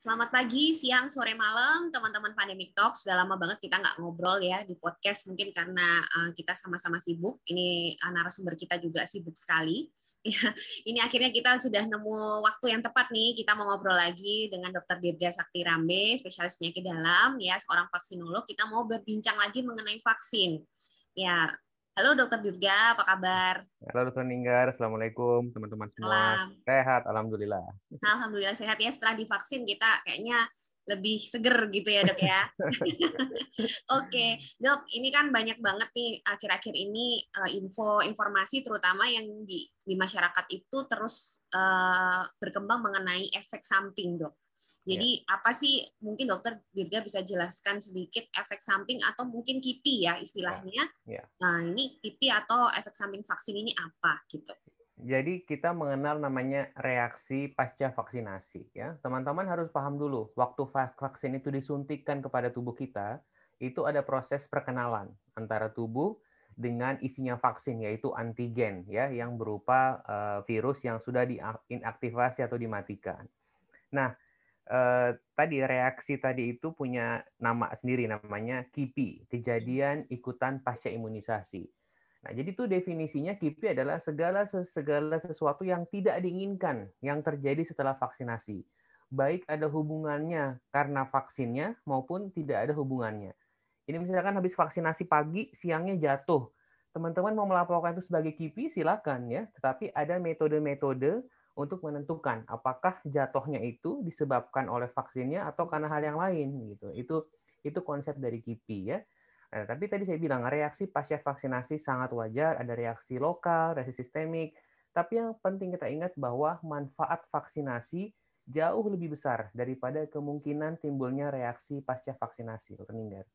Selamat pagi, siang, sore, malam, teman-teman Pandemic Talk. Sudah lama banget kita nggak ngobrol ya di podcast, mungkin karena kita sama-sama sibuk. Ini narasumber kita juga sibuk sekali. Ini akhirnya kita sudah nemu waktu yang tepat nih. Kita mau ngobrol lagi dengan Dr. Dirga Sakti Rambe, spesialis penyakit dalam, ya seorang vaksinolog. Kita mau berbincang lagi mengenai vaksin. Ya, halo Dr. Dirga, apa kabar? Halo Dr. Ninggar, Assalamualaikum teman-teman semua. Salam. Sehat, Alhamdulillah. Alhamdulillah sehat ya. Setelah divaksin kita kayaknya lebih seger gitu ya dok ya. Oke dok, ini kan banyak banget nih akhir-akhir ini informasi terutama yang di masyarakat itu terus berkembang mengenai efek samping dok. Ya, Jadi apa sih mungkin dokter Dirga bisa jelaskan sedikit efek samping atau mungkin KIPI ya ya, istilahnya. ya. Nah ini KIPI atau efek samping vaksin ini apa gitu? Jadi kita mengenal namanya reaksi pasca vaksinasi. Ya, teman-teman harus paham dulu. Waktu vaksin itu disuntikkan kepada tubuh kita, itu ada proses perkenalan antara tubuh dengan isinya vaksin, yaitu antigen, ya, yang berupa virus yang sudah diinaktivasi atau dimatikan. Nah, tadi reaksi tadi itu punya nama sendiri, namanya KIPI, kejadian ikutan pasca imunisasi. Nah, jadi itu definisinya KIPI adalah segala sesuatu yang tidak diinginkan yang terjadi setelah vaksinasi. Baik ada hubungannya karena vaksinnya maupun tidak ada hubungannya. Ini misalkan habis vaksinasi pagi, siangnya jatuh. Teman-teman mau melaporkan itu sebagai KIPI, silakan ya. Tetapi ada metode-metode untuk menentukan apakah jatuhnya itu disebabkan oleh vaksinnya atau karena hal yang lain gitu. Itu konsep dari KIPI ya. Nah, tapi tadi saya bilang reaksi pasca vaksinasi sangat wajar, ada reaksi lokal, reaksi sistemik. Tapi yang penting kita ingat bahwa manfaat vaksinasi jauh lebih besar daripada kemungkinan timbulnya reaksi pasca vaksinasi, Dr. Ninggar.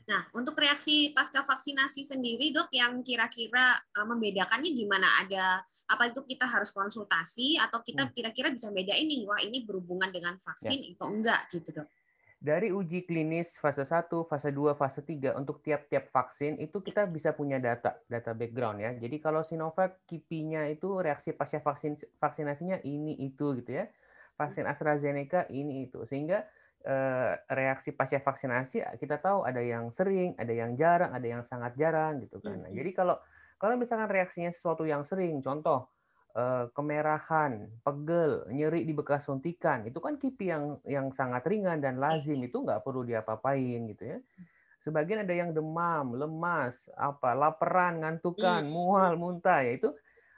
Nah, untuk reaksi pasca vaksinasi sendiri, dok, yang kira-kira membedakannya gimana? Ada apa itu kita harus konsultasi atau kita kira-kira bisa bedain nih, wah ini berhubungan dengan Ya. vaksin atau enggak gitu, dok? Dari uji klinis fase 1, fase 2, fase 3 untuk tiap-tiap vaksin itu kita bisa punya data background ya. Jadi kalau Sinovac KIPI-nya itu reaksi pasca vaksinasinya ini itu gitu ya. Vaksin AstraZeneca ini itu. Sehingga reaksi pasca vaksinasi kita tahu ada yang sering, ada yang jarang, ada yang sangat jarang gitu kan. Nah, jadi kalau misalkan reaksinya sesuatu yang sering, contoh kemerahan, pegel, nyeri di bekas suntikan, itu kan KIPI yang sangat ringan dan lazim, itu nggak perlu diapa-apain gitu ya. Sebagian ada yang demam, lemas, laparan, ngantukan, mual, muntah, ya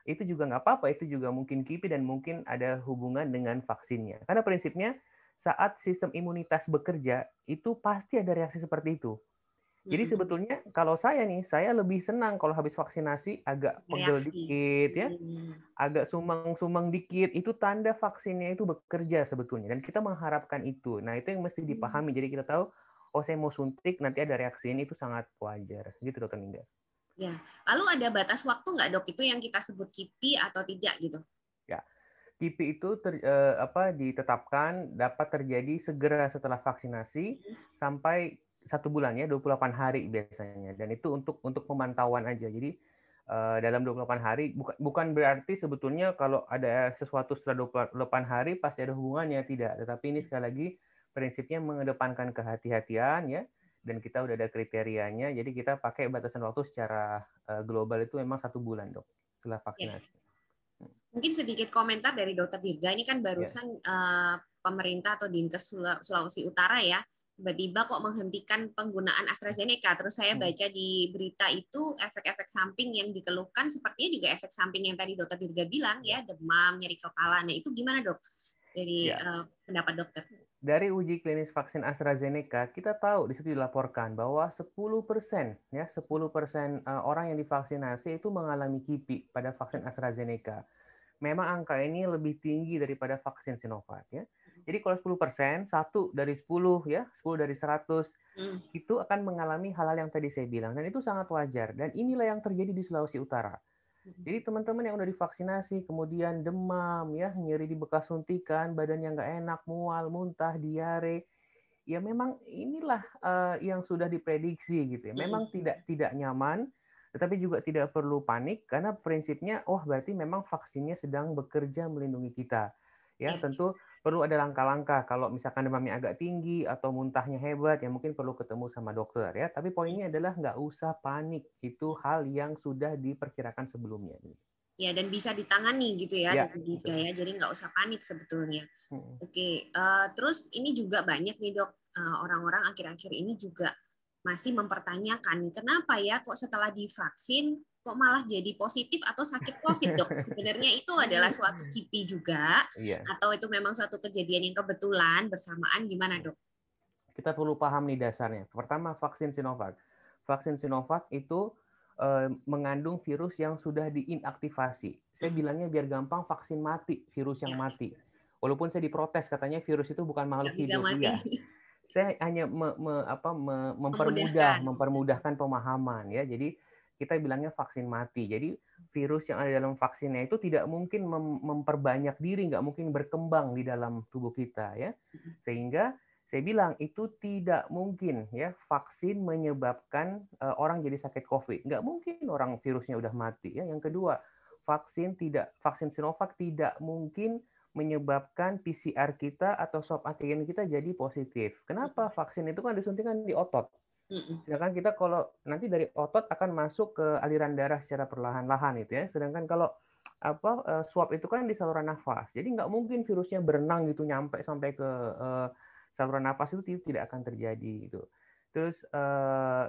itu juga nggak apa-apa, itu juga mungkin KIPI dan mungkin ada hubungan dengan vaksinnya. Karena prinsipnya saat sistem imunitas bekerja itu pasti ada reaksi seperti itu. Jadi sebetulnya kalau saya lebih senang kalau habis vaksinasi agak pegel Reaksi. dikit ya, agak sumeng-sumeng dikit, itu tanda vaksinnya itu bekerja sebetulnya. Dan kita mengharapkan itu. Nah, itu yang mesti dipahami. Jadi kita tahu, oh saya mau suntik, nanti ada reaksi ini, itu sangat wajar. Gitu, Dokter Ningga. Ya, lalu ada batas waktu nggak, dok, itu yang kita sebut KIPI atau tidak gitu? Ya, KIPI itu ditetapkan dapat terjadi segera setelah vaksinasi sampai 1 bulan ya, 28 hari biasanya. Dan itu untuk pemantauan aja. Jadi dalam 28 hari bukan berarti sebetulnya kalau ada sesuatu setelah 28 hari pasti ada hubungannya, tidak. Tetapi ini sekali lagi prinsipnya mengedepankan kehati-hatian ya, dan kita udah ada kriterianya. Jadi kita pakai batasan waktu secara global itu memang 1 bulan, dok, setelah Ya. vaksinasi. Mungkin sedikit komentar dari Dokter Dirga. Ini kan Ya. barusan pemerintah atau Dinkes Sulawesi Utara ya, tiba-tiba kok menghentikan penggunaan AstraZeneca. Terus saya baca di berita itu efek-efek samping yang dikeluhkan sepertinya juga efek samping yang tadi Dokter Dirga bilang ya, demam, nyeri kepala. Nah itu gimana dok dari Ya. pendapat dokter? Dari uji klinis vaksin AstraZeneca, kita tahu di situ dilaporkan bahwa 10% ya, 10% orang yang divaksinasi itu mengalami KIPI pada vaksin AstraZeneca. Memang angka ini lebih tinggi daripada vaksin Sinovac ya. Jadi kalau 10%, 1 dari 10 ya, 10 dari 100 itu akan mengalami hal-hal yang tadi saya bilang, dan itu sangat wajar, dan inilah yang terjadi di Sulawesi Utara. Jadi teman-teman yang udah divaksinasi, kemudian demam, ya, nyeri di bekas suntikan, badan yang nggak enak, mual, muntah, diare, ya memang inilah yang sudah diprediksi gitu ya. Memang tidak nyaman, tetapi juga tidak perlu panik karena prinsipnya, oh berarti memang vaksinnya sedang bekerja melindungi kita. Ya, tentu perlu ada langkah-langkah. Kalau misalkan demamnya agak tinggi atau muntahnya hebat, ya mungkin perlu ketemu sama dokter ya. Tapi poinnya adalah nggak usah panik. Itu hal yang sudah diperkirakan sebelumnya. Ya, dan bisa ditangani gitu ya, Ya, Dokter Dirga betul. ya. Jadi nggak usah panik sebetulnya. Mm-mm. Oke, terus ini juga banyak nih dok, orang-orang akhir-akhir ini juga masih mempertanyakan, kenapa ya kok setelah divaksin kok malah jadi positif atau sakit COVID dok? Sebenarnya itu adalah suatu KIPI juga, Iya. atau itu memang suatu kejadian yang kebetulan bersamaan, gimana dok? Kita perlu paham nih dasarnya. Pertama, vaksin Sinovac. Vaksin Sinovac itu mengandung virus yang sudah diinaktivasi. Saya bilangnya biar gampang, vaksin mati, virus yang Ya, mati. Walaupun saya diprotes, katanya virus itu bukan nggak makhluk bisa hidup. mati. Iya, saya hanya Memudahkan. mempermudahkan pemahaman ya. Jadi kita bilangnya vaksin mati. Jadi virus yang ada dalam vaksinnya itu tidak mungkin memperbanyak diri, nggak mungkin berkembang di dalam tubuh kita ya. Sehingga saya bilang itu tidak mungkin ya vaksin menyebabkan orang jadi sakit COVID. Nggak mungkin orang virusnya udah mati ya. Yang kedua, vaksin Sinovac tidak mungkin menyebabkan PCR kita atau swab antigen kita jadi positif. Kenapa? Vaksin itu kan disuntikan di otot. Sedangkan kita kalau nanti dari otot akan masuk ke aliran darah secara perlahan-lahan itu ya. Sedangkan kalau swab itu kan di saluran nafas. Jadi nggak mungkin virusnya berenang gitu nyampe sampai ke saluran nafas, itu tidak akan terjadi gitu. Terus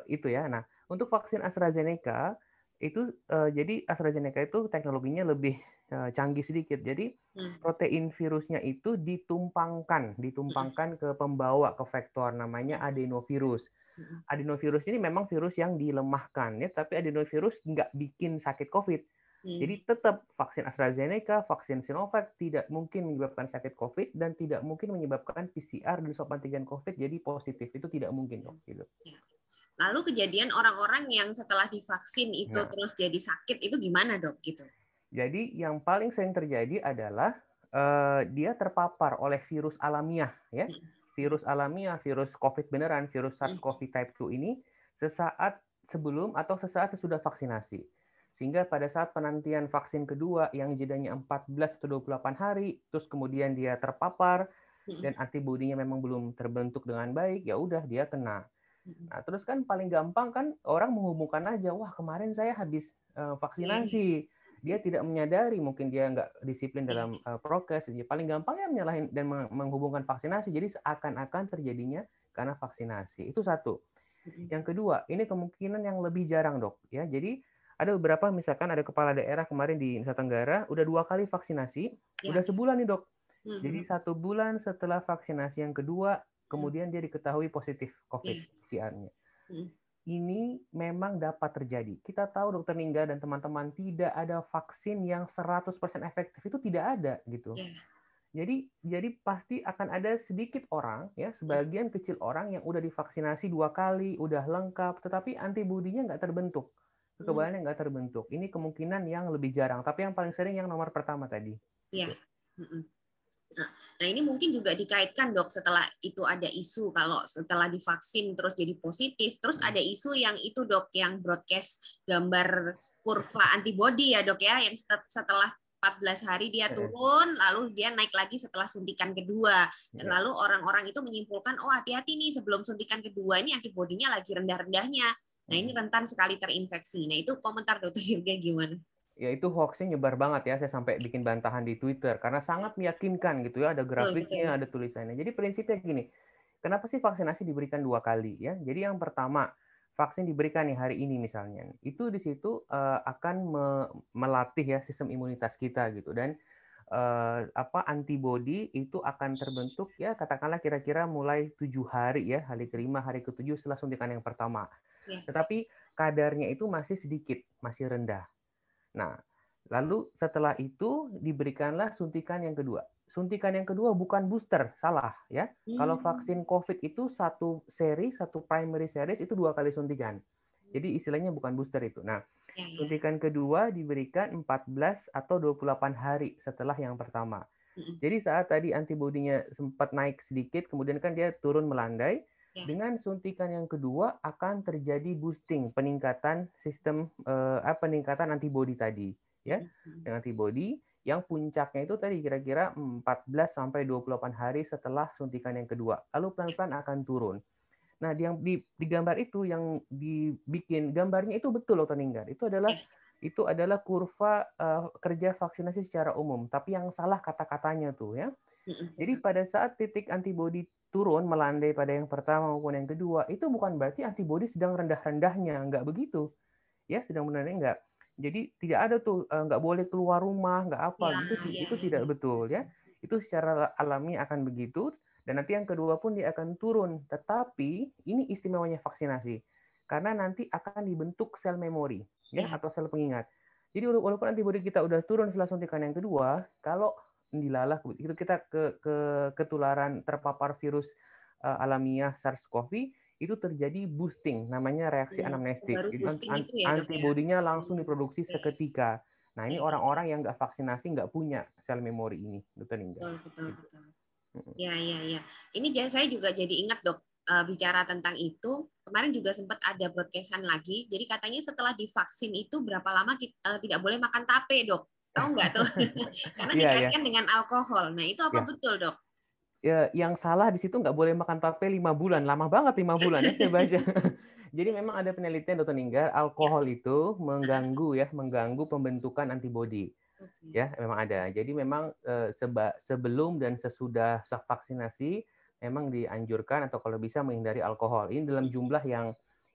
itu ya. Nah, untuk vaksin AstraZeneca itu jadi AstraZeneca itu teknologinya lebih canggih sedikit. Jadi protein virusnya itu ditumpangkan ke pembawa, ke vektor, namanya adenovirus. Adenovirus ini memang virus yang dilemahkan ya, tapi adenovirus nggak bikin sakit COVID. Jadi tetap vaksin AstraZeneca, vaksin Sinovac tidak mungkin menyebabkan sakit COVID dan tidak mungkin menyebabkan PCR dan swab antigen COVID jadi positif. Itu tidak mungkin dok. Gitu. Lalu kejadian orang-orang yang setelah divaksin itu Nah, terus jadi sakit itu gimana dok? Gitu. Jadi yang paling sering terjadi adalah dia terpapar oleh virus alamiah ya. Virus alamiah, virus COVID beneran, virus SARS-CoV type 2 ini sesaat sebelum atau sesaat sesudah vaksinasi. Sehingga pada saat penantian vaksin kedua yang jedanya 14 atau 28 hari, terus kemudian dia terpapar dan antibodinya memang belum terbentuk dengan baik, ya udah dia kena. Nah, terus kan paling gampang kan orang menghubungkan aja, wah kemarin saya habis vaksinasi. Dia tidak menyadari, mungkin dia nggak disiplin dalam prokes. Jadi paling gampang ya menyalahin dan menghubungkan vaksinasi. Jadi seakan-akan terjadinya karena vaksinasi. Itu satu. Yang kedua, ini kemungkinan yang lebih jarang dok. Ya, jadi ada beberapa, misalkan ada kepala daerah kemarin di Nusa Tenggara udah 2 kali vaksinasi, udah sebulan nih dok. Jadi 1 bulan setelah vaksinasi yang kedua, kemudian dia diketahui positif COVID PCR-nya. Ini memang dapat terjadi. Kita tahu Dokter Ningga dan teman-teman, tidak ada vaksin yang 100% efektif, itu tidak ada gitu. Jadi pasti akan ada sedikit orang ya, sebagian kecil orang yang udah divaksinasi 2 kali, udah lengkap, tetapi antibodinya nggak terbentuk. Kekebalannya nggak terbentuk. Ini kemungkinan yang lebih jarang, tapi yang paling sering yang nomor pertama tadi. Iya. Nah, ini mungkin juga dikaitkan dok, setelah itu ada isu kalau setelah divaksin terus jadi positif, terus ada isu yang itu dok, yang broadcast gambar kurva antibody ya dok ya, yang setelah 14 hari dia turun, lalu dia naik lagi setelah suntikan kedua. Dan lalu orang-orang itu menyimpulkan, oh hati-hati nih, sebelum suntikan kedua ini antibodinya lagi rendah-rendahnya. Nah ini rentan sekali terinfeksi. Nah itu komentar dokter Dirga gimana? Ya itu hoaxnya nyebar banget ya, saya sampai bikin bantahan di Twitter karena sangat meyakinkan gitu ya, ada grafiknya, ada tulisannya. Jadi prinsipnya gini, kenapa sih vaksinasi diberikan 2 kali ya? Jadi yang pertama, vaksin diberikan nih hari ini misalnya, itu di situ akan melatih ya sistem imunitas kita gitu, dan antibodi itu akan terbentuk ya katakanlah kira-kira mulai 7 hari ya, hari ke-5, hari ke-7 setelah suntikan yang pertama. Tetapi kadarnya itu masih sedikit, masih rendah. Nah, lalu setelah itu diberikanlah suntikan yang kedua. Suntikan yang kedua bukan booster, salah ya. Kalau vaksin COVID itu satu primary series itu 2 kali suntikan. Jadi istilahnya bukan booster itu. Nah, suntikan kedua diberikan 14 atau 28 hari setelah yang pertama. Jadi saat tadi antibodinya sempat naik sedikit, kemudian kan dia turun melandai. Dengan suntikan yang kedua akan terjadi boosting, peningkatan sistem peningkatan antibodi tadi ya. Dengan antibodi yang puncaknya itu tadi kira-kira 14 sampai 28 hari setelah suntikan yang kedua. Lalu pelan-pelan akan turun. Nah, di gambar itu yang dibikin gambarnya itu betul, Dr. Ninggar. Itu adalah kurva kerja vaksinasi secara umum, tapi yang salah kata-katanya tuh ya. Jadi pada saat titik antibodi turun melandai pada yang pertama maupun yang kedua, itu bukan berarti antibodi sedang rendah-rendahnya, nggak begitu. Ya, sedang rendah enggak. Jadi tidak ada tuh nggak boleh keluar rumah, nggak apa gitu. Itu tidak betul ya. Itu secara alami akan begitu. Dan nanti yang kedua pun dia akan turun. Tetapi ini istimewanya vaksinasi. Karena nanti akan dibentuk sel memori ya atau sel pengingat. Jadi walaupun antibodi kita udah turun setelah suntikan yang kedua, kalau dilalah itu kita ketularan terpapar virus alamiah SARS-CoV, itu terjadi boosting, namanya reaksi anamnestik. Jadi antibodinya langsung diproduksi seketika. Nah, ini orang-orang yang nggak vaksinasi nggak punya sel memori ini, Dr. Ninggar. Betul. Ya. Ini saya juga jadi ingat, Dok, bicara tentang itu. Kemarin juga sempat ada broadcast-an lagi. Jadi katanya setelah divaksin itu berapa lama kita tidak boleh makan tape, Dok. Tahu nggak tuh? Karena dikaitkan dengan alkohol. Nah, itu apa betul, Dok? Ya, yang salah di situ nggak boleh makan tape 5 bulan. Lama banget 5 bulan ya saya baca. Jadi memang ada penelitian, Dr. Ninggar, alkohol itu mengganggu pembentukan antibodi. Ya, memang ada. Jadi memang sebelum dan sesudah vaksinasi memang dianjurkan atau kalau bisa menghindari alkohol. Ini dalam jumlah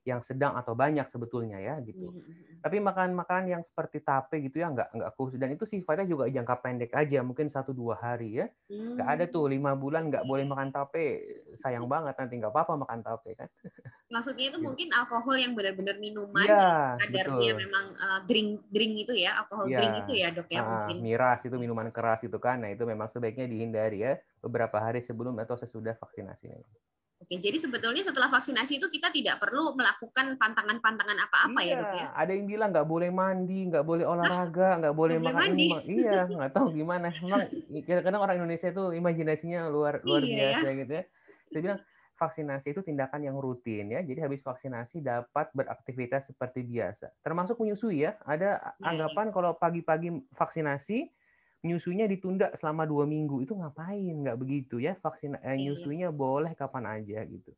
yang sedang atau banyak sebetulnya ya gitu. Tapi makanan yang seperti tape gitu ya nggak khusus, dan itu sifatnya juga jangka pendek aja, mungkin 1-2 hari ya. Nggak ada tuh 5 bulan nggak boleh makan tape, sayang banget nanti nggak apa-apa makan tape kan. Maksudnya itu mungkin alkohol yang benar-benar minuman ya, kadarnya memang drink itu ya, alkohol drink itu ya, Dok ya, mungkin. Miras itu minuman keras itu kan. Nah, itu memang sebaiknya dihindari ya beberapa hari sebelum atau sesudah vaksinasi. Oke, jadi sebetulnya setelah vaksinasi itu kita tidak perlu melakukan pantangan-pantangan apa-apa ya, Dok ya? Ada yang bilang nggak boleh mandi, nggak boleh olahraga, nggak boleh makan ini. Iya, nggak tahu gimana. Memang kadang-kadang orang Indonesia itu imajinasinya luar biasa gitu ya. Saya bilang vaksinasi itu tindakan yang rutin ya. Jadi habis vaksinasi dapat beraktivitas seperti biasa. Termasuk menyusui ya. Ada anggapan kalau pagi-pagi vaksinasi, menyusuinya ditunda selama 2 minggu. Itu ngapain? Nggak begitu ya. Nyusuinya boleh kapan aja gitu.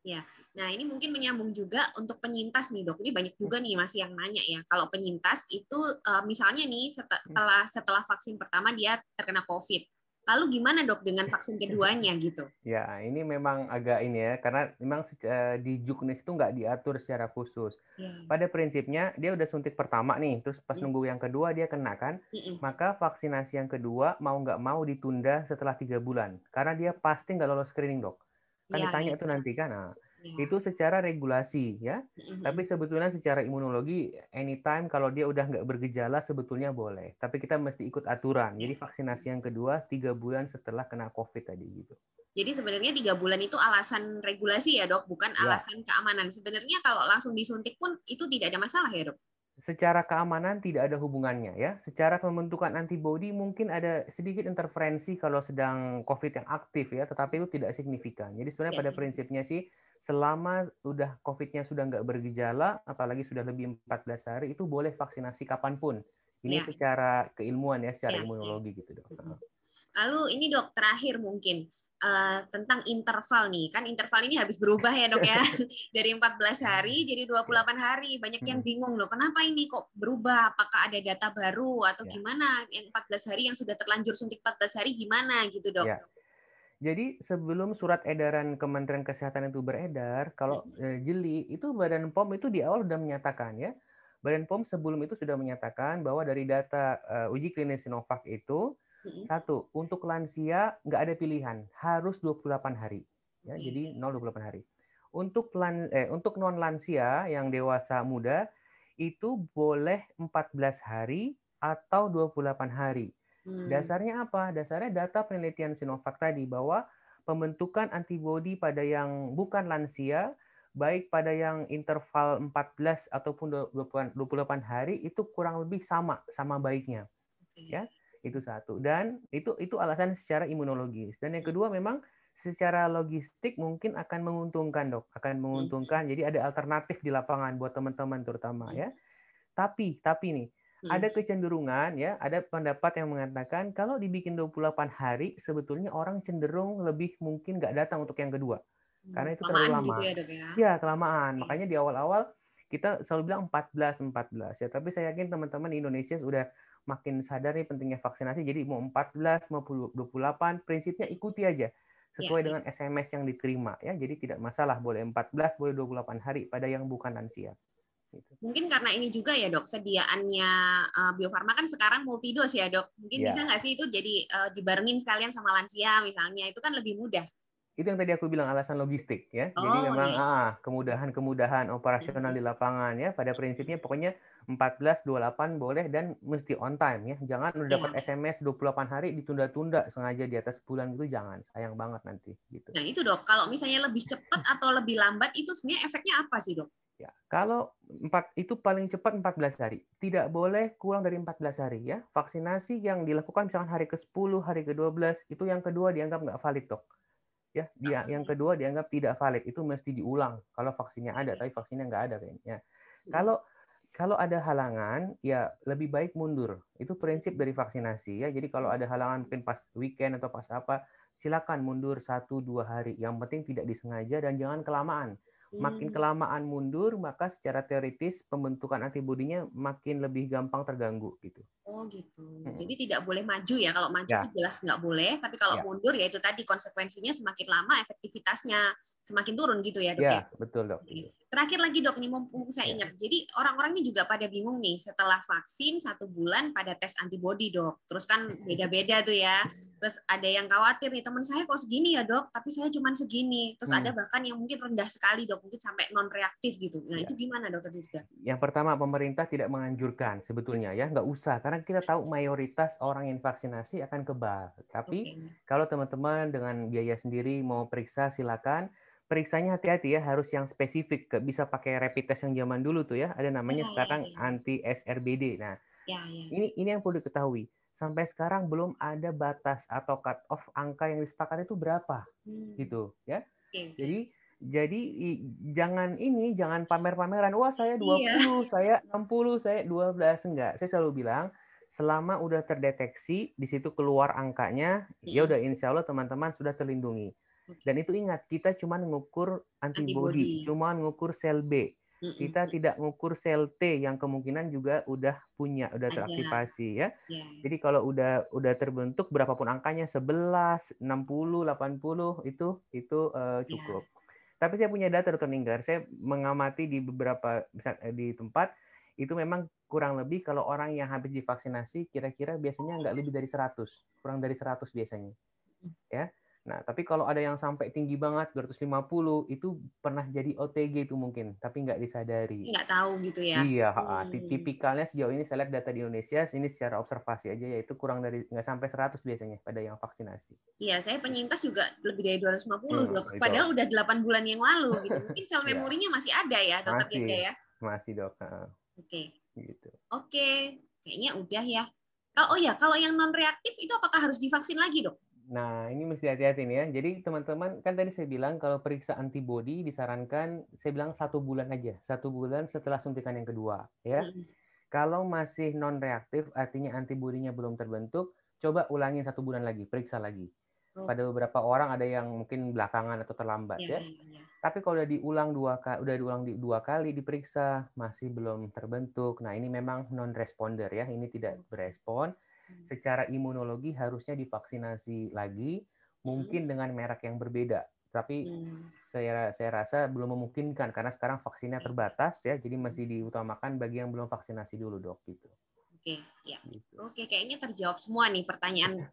Ya, nah ini mungkin menyambung juga untuk penyintas nih, Dok. Ini banyak juga nih masih yang nanya ya. Kalau penyintas itu misalnya nih setelah vaksin pertama dia terkena COVID. Lalu gimana, Dok, dengan vaksin keduanya gitu? Ya, ini memang agak ini ya, karena memang di Juknis itu nggak diatur secara khusus. Pada prinsipnya dia udah suntik pertama nih, terus pas nunggu yang kedua dia kena kan, maka vaksinasi yang kedua mau nggak mau ditunda setelah 3 bulan, karena dia pasti nggak lolos screening, Dok. Kan ditanya itu nanti kan, itu secara regulasi ya. Tapi sebetulnya secara imunologi, anytime kalau dia udah nggak bergejala sebetulnya boleh. Tapi kita mesti ikut aturan. Jadi vaksinasi yang kedua 3 bulan setelah kena COVID tadi gitu. Jadi sebenarnya 3 bulan itu alasan regulasi ya, Dok, bukan alasan keamanan. Sebenarnya kalau langsung disuntik pun itu tidak ada masalah ya, Dok? Secara keamanan tidak ada hubungannya ya. Secara pembentukan antibodi mungkin ada sedikit interferensi kalau sedang COVID yang aktif ya, tetapi itu tidak signifikan. Jadi sebenarnya pada prinsipnya sih selama udah COVID-nya sudah nggak bergejala, apalagi sudah lebih 14 hari, itu boleh vaksinasi kapanpun. Ini secara keilmuan ya, secara imunologi gitu, Dok. Lalu ini, Dok, terakhir mungkin tentang interval nih. Kan interval ini habis berubah ya, Dok ya. Dari 14 hari jadi 28 hari. Banyak yang bingung loh, kenapa ini kok berubah? Apakah ada data baru atau gimana? Yang 14 hari yang sudah terlanjur suntik 14 hari gimana gitu, Dok? Ya. Jadi sebelum surat edaran Kementerian Kesehatan itu beredar, kalau jeli itu Badan POM itu di awal sudah menyatakan ya. Badan POM sebelum itu sudah menyatakan bahwa dari data uji klinis Sinovac itu, satu, untuk lansia nggak ada pilihan, harus 28 hari. Ya, jadi 0-28 hari. Untuk non lansia yang dewasa muda itu boleh 14 hari atau 28 hari. Dasarnya apa? Dasarnya data penelitian Sinovac tadi bahwa pembentukan antibodi pada yang bukan lansia, baik pada yang interval 14 ataupun 28 hari itu kurang lebih sama baiknya. Ya, itu satu. Dan itu alasan secara imunologis. Dan yang kedua memang secara logistik mungkin akan menguntungkan, Dok. Akan menguntungkan. Jadi ada alternatif di lapangan buat teman-teman terutama ya. Tapi nih, ada kecenderungan ya, ada pendapat yang mengatakan kalau dibikin 28 hari sebetulnya orang cenderung lebih mungkin nggak datang untuk yang kedua. Karena itu terlalu Kelamaan lama. gitu ya, Dok ya? Ya, kelamaan. Makanya di awal-awal kita selalu bilang 14 ya. Tapi saya yakin teman-teman di Indonesia sudah makin sadar nih pentingnya vaksinasi. Jadi mau 14, mau 28, prinsipnya ikuti aja sesuai dengan SMS yang diterima ya. Jadi tidak masalah, boleh 14, boleh 28 hari pada yang bukan lansia. Gitu. Mungkin karena ini juga ya, Dok, sediaannya Bio Farma kan sekarang multidos ya, Dok. Mungkin bisa nggak sih itu jadi dibarengin sekalian sama lansia misalnya, itu kan lebih mudah. Itu yang tadi aku bilang alasan logistik ya. Jadi memang kemudahan operasional di lapangan ya. Pada prinsipnya pokoknya 14, 28 boleh dan mesti on time ya. Jangan udah dapat SMS 28 hari ditunda-tunda sengaja di atas bulan itu jangan. Sayang banget nanti gitu. Nah, itu Dok, kalau misalnya lebih cepat atau lebih lambat itu sebenarnya efeknya apa sih, Dok? Ya, kalau itu paling cepat 14 hari. Tidak boleh kurang dari 14 hari ya. Vaksinasi yang dilakukan misalkan hari ke-10, hari ke-12 itu yang kedua dianggap nggak valid, Dok. Ya, yang kedua dianggap tidak valid, itu mesti diulang kalau vaksinnya ada, tapi vaksinnya nggak ada kayaknya. Kalau ada halangan, ya lebih baik mundur. Itu prinsip dari vaksinasi ya. Jadi kalau ada halangan mungkin pas weekend atau pas apa, silakan mundur 1-2 hari. Yang penting tidak disengaja dan jangan kelamaan. Makin kelamaan mundur, maka secara teoritis pembentukan antibodinya makin lebih gampang terganggu gitu. Oh gitu. Jadi tidak boleh maju ya. Kalau maju itu jelas nggak boleh. Tapi kalau mundur ya itu tadi konsekuensinya semakin lama efektivitasnya semakin turun gitu ya, Dok ya? Betul, Dok. Terakhir lagi, Dok, nih mumpung saya ingat. Jadi orang-orang ini juga pada bingung nih setelah vaksin 1 bulan pada tes antibodi, Dok. Terus kan beda-beda tuh ya. Terus ada yang khawatir nih, teman saya kok segini ya, Dok, tapi saya cuma segini. Terus ada bahkan yang mungkin rendah sekali, Dok, mungkin sampai non-reaktif gitu. Nah itu gimana, Dokter Dirga? Yang pertama, pemerintah tidak menganjurkan sebetulnya ya, nggak usah. Karena kita tahu mayoritas orang yang vaksinasi akan kebal. Tapi kalau teman-teman dengan biaya sendiri mau periksa, silakan. Periksanya hati-hati ya, harus yang spesifik. Nggak bisa pakai rapid test yang zaman dulu tuh ya. Ada namanya sekarang anti-SRBD. Nah, ini yang perlu diketahui. Sampai sekarang belum ada batas atau cut off angka yang disepakati itu berapa, gitu ya. Jadi jangan pamer-pameran. Wah, saya 20, saya 60, saya 12. Enggak. Saya selalu bilang, selama udah terdeteksi, di situ keluar angkanya, ya udah insya Allah teman-teman sudah terlindungi. Dan itu ingat, kita cuma mengukur antibody, cuma mengukur sel B. Kita tidak mengukur sel T yang kemungkinan juga udah teraktivasi ya. Jadi kalau udah terbentuk berapapun angkanya 11, 60, 80 itu cukup. Tapi saya punya data, Dr. Ninggar. Saya mengamati di beberapa di tempat itu memang kurang lebih kalau orang yang habis divaksinasi kira-kira biasanya nggak lebih dari 100, kurang dari 100 biasanya. Ya. Nah, tapi kalau ada yang sampai tinggi banget 250 itu pernah jadi OTG itu mungkin, tapi nggak disadari. Nggak tahu gitu ya. Iya, tipikalnya sejauh ini saya lihat data di Indonesia, ini secara observasi aja yaitu kurang dari nggak sampai 100 biasanya pada yang vaksinasi. Iya, saya penyintas juga lebih dari 250, Dok. Padahal udah 8 bulan yang lalu gitu. Mungkin sel memorinya masih ada ya, Dokter Dirga ya? Masih, Dok. Oke. Gitu. Oke, kayaknya udah ya. Kalau yang non reaktif itu apakah harus divaksin lagi, Dok? Nah, ini mesti hati-hati nih ya. Jadi teman-teman, kan tadi saya bilang kalau periksa antibodi disarankan, saya bilang 1 bulan aja. 1 bulan setelah suntikan yang kedua. Ya. Kalau masih non-reaktif, artinya antibodinya belum terbentuk, coba ulangin 1 bulan lagi, periksa lagi. Pada beberapa orang ada yang mungkin belakangan atau terlambat ya. Tapi kalau udah diulang 2 kali diperiksa, masih belum terbentuk. Nah, ini memang non-responder ya. Ini tidak berespon. Secara imunologi harusnya divaksinasi lagi, mungkin dengan merek yang berbeda. Tapi saya rasa belum memungkinkan karena sekarang vaksinnya terbatas ya, jadi masih diutamakan bagi yang belum vaksinasi dulu, Dok, gitu. Oke, ya. Oke, kayaknya terjawab semua nih pertanyaan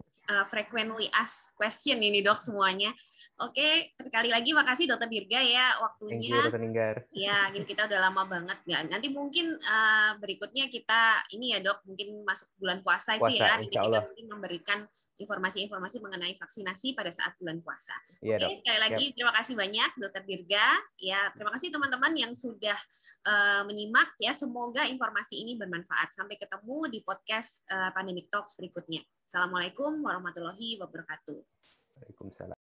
frequently asked question ini, Dok, semuanya. Oke, sekali lagi makasih Dokter Dirga ya waktunya. Thank you, Dokter Ninggar. Ya, ini kita udah lama banget ya. Nanti mungkin berikutnya kita ini ya, Dok, mungkin masuk bulan puasa itu ya. Nanti kita mungkin memberikan informasi-informasi mengenai vaksinasi pada saat bulan puasa. Oke, sekali lagi terima kasih banyak Dokter Dirga. Ya, terima kasih teman-teman yang sudah menyimak ya. Semoga informasi ini bermanfaat. Sampai ketemu di podcast Pandemic Talks berikutnya. Assalamualaikum warahmatullahi wabarakatuh. Waalaikumsalam.